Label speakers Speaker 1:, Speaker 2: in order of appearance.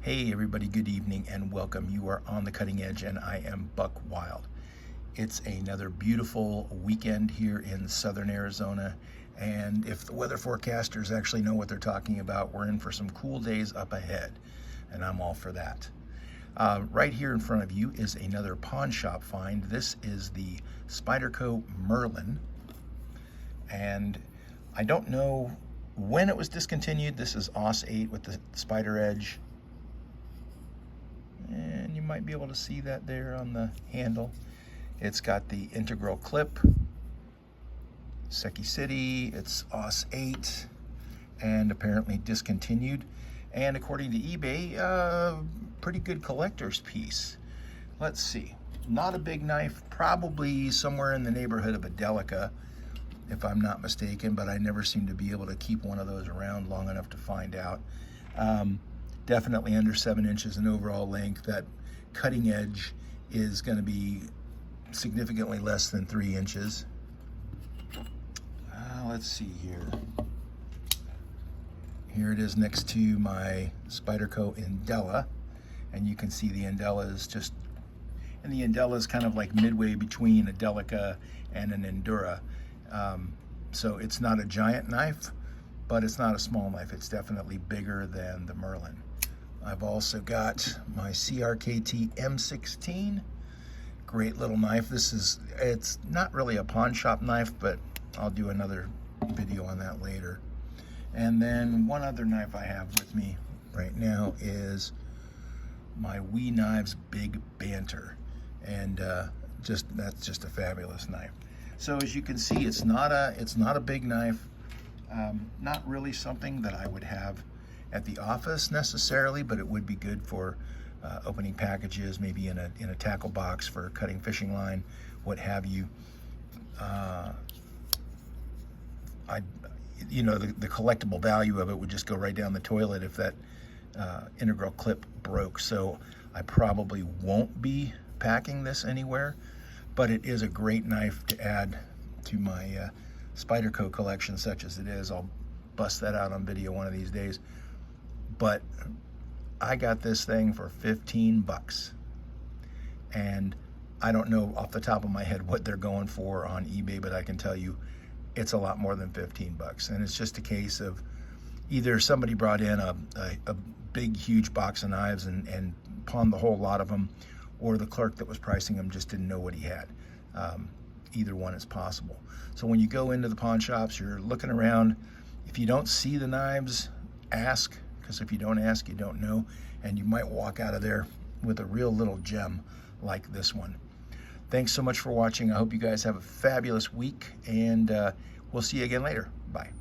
Speaker 1: Hey everybody, good evening and welcome. You are on the cutting edge and I am Buck Wild. It's another beautiful weekend here in southern Arizona, and if the weather forecasters actually know what they're talking about, we're in for some cool days up ahead, and I'm all for that. Right here in front of you is another pawn shop find. This is the Spyderco Merlin, and I don't know when it was discontinued. This is AUS 8 with the spider edge, and you might be able to see that there on the handle. It's got the integral clip, Seki City, it's AUS 8, and apparently discontinued. And according to eBay, pretty good collector's piece. Let's see, not a big knife, probably somewhere in the neighborhood of a Delica, if I'm not mistaken, but I never seem to be able to keep one of those around long enough to find out. Definitely under 7 inches in overall length. That cutting edge is going to be significantly less than 3 inches. Let's see here. Here it is next to my Spyderco Indela, and you can see the Indela is just, and the Indela is kind of like midway between a Delica and an Endura. So it's not a giant knife, but it's not a small knife. It's definitely bigger than the Merlin. I've also got my CRKT M16. Great little knife. It's not really a pawn shop knife, but I'll do another video on that later. And then one other knife I have with me right now is my WE Knives Big Banter, and that's just a fabulous knife. So as you can see, it's not a big knife. Not really something that I would have at the office necessarily, but it would be good for opening packages, maybe in a tackle box for cutting fishing line, what have you. The collectible value of it would just go right down the toilet if that integral clip broke. So I probably won't be packing this anywhere, but it is a great knife to add to my Spyderco collection, such as it is. I'll bust that out on video one of these days. But I got this thing for 15 bucks, and I don't know off the top of my head what they're going for on eBay, but I can tell you it's a lot more than 15 bucks. And it's just a case of either somebody brought in a big, huge box of knives and pawned the whole lot of them, or the clerk that was pricing them just didn't know what he had. Either one is possible. So when you go into the pawn shops, you're looking around. If you don't see the knives, ask, because if you don't ask, you don't know, and you might walk out of there with a real little gem like this one. Thanks so much for watching. I hope you guys have a fabulous week, and we'll see you again later. Bye.